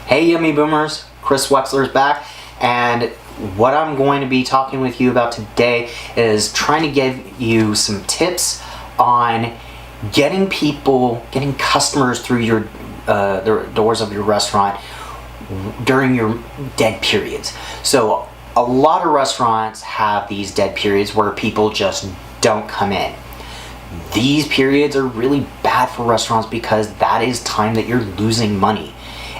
Hey Yummy Boomers, Chris Wexler's back, and what I'm going to be talking with you about today is trying to give you some tips on getting customers through the doors of your restaurant during your dead periods. So a lot of restaurants have these dead periods where people just don't come in. These periods are really bad for restaurants because that is time that you're losing money.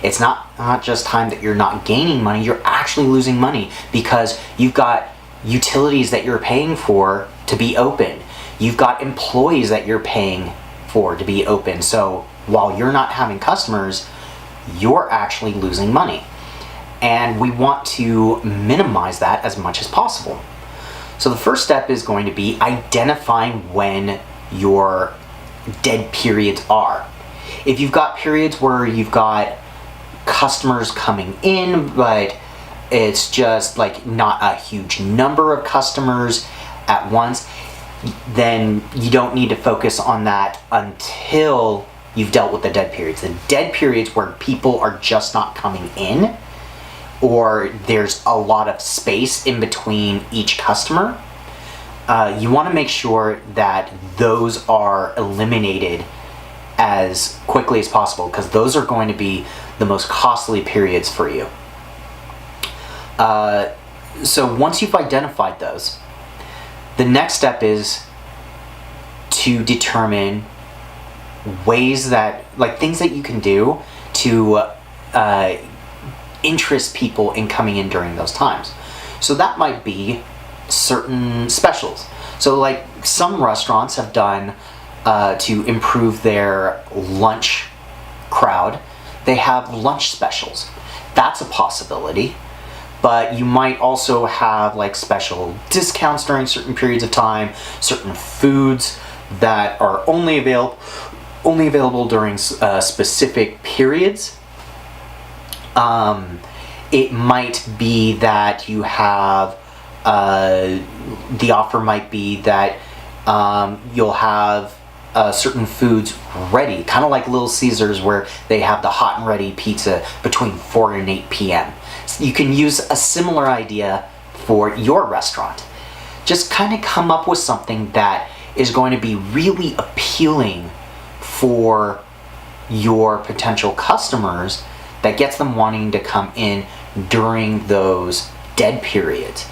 It's not just time that you're not gaining money, you're actually losing money because you've got utilities that you're paying for to be open. You've got employees that you're paying for to be open. So while you're not having customers, you're actually losing money. And we want to minimize that as much as possible. So the first step is going to be identifying when your dead periods are. If you've got periods where you've got customers coming in, but it's just like not a huge number of customers at once, then you don't need to focus on that until you've dealt with the dead periods. The dead periods where people are just not coming in, or there's a lot of space in between each customer, you want to make sure that those are eliminated as quickly as possible, because those are going to be the most costly periods for you. So once you've identified those, the next step is to determine ways that, like, things that you can do to interest people in coming in during those times. So that might be certain specials. So like some restaurants have done to improve their lunch crowd, they have lunch specials. That's a possibility. But you might also have like special discounts during certain periods of time, certain foods that are only available during specific periods. It might be that you have the offer might be that you'll have certain foods ready, kind of like Little Caesars, where they have the hot and ready pizza between 4 and 8 p.m. So you can use a similar idea for your restaurant. Just kind of come up with something that is going to be really appealing for your potential customers, that gets them wanting to come in during those dead periods.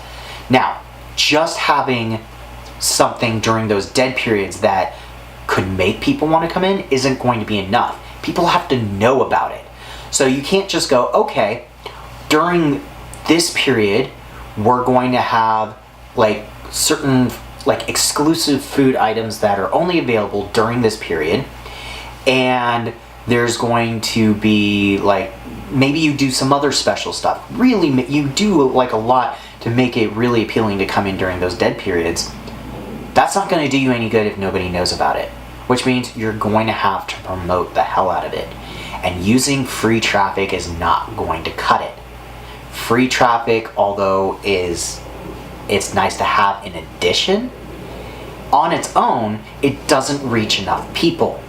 Now, just having something during those dead periods that could make people want to come in isn't going to be enough. People have to know about it. So you can't just go, okay, during this period, we're going to have like certain like exclusive food items that are only available during this period, and there's going to be like, maybe you do some other special stuff. Really, you do like a lot to make it really appealing to come in during those dead periods. That's not going to do you any good if nobody knows about it, which means you're going to have to promote the hell out of it. And using free traffic is not going to cut it. Free traffic, although it's nice to have in addition, on its own, it doesn't reach enough people.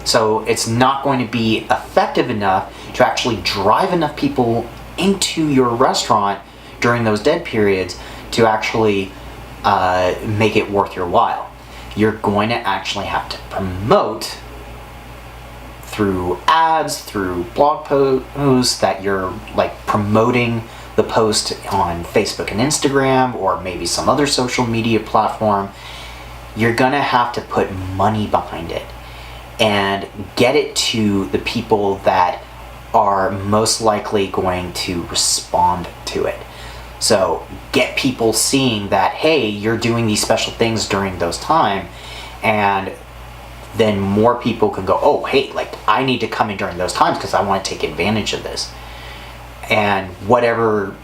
So it's not going to be effective enough to actually drive enough people into your restaurant during those dead periods to actually make it worth your while. You're going to actually have to promote through ads, through blog posts, that you're like promoting the post on Facebook and Instagram, or maybe some other social media platform. You're gonna have to put money behind it and get it to the people that are most likely going to respond to it. So get people seeing that, hey, you're doing these special things during those time, and then more people can go, oh, hey, like I need to come in during those times because I want to take advantage of this. And whatever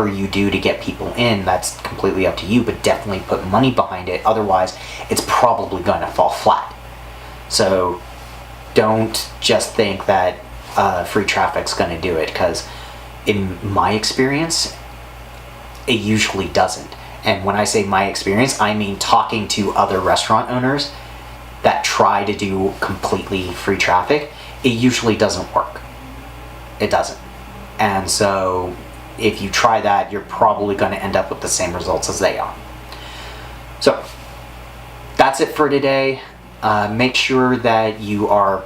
you do to get people in, that's completely up to you, but definitely put money behind it. Otherwise, it's probably going to fall flat. So don't just think that free traffic's going to do it, because in my experience, it usually doesn't. And when I say my experience, I mean talking to other restaurant owners that try to do completely free traffic. It usually doesn't work. It doesn't. And so if you try that, you're probably going to end up with the same results as they are. So that's it for today. Make sure that you are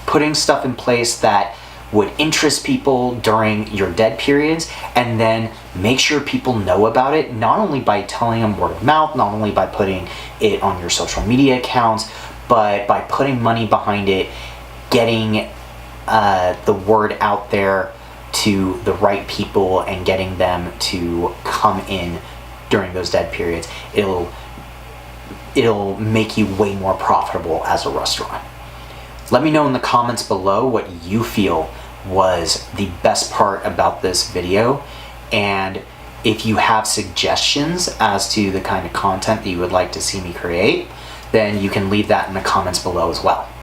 putting stuff in place that would interest people during your dead periods, and then make sure people know about it, not only by telling them word of mouth, not only by putting it on your social media accounts, but by putting money behind it, getting the word out there to the right people and getting them to come in during those dead periods. It'll make you way more profitable as a restaurant. Let me know in the comments below what you feel was the best part about this video, and if you have suggestions as to the kind of content that you would like to see me create, then you can leave that in the comments below as well.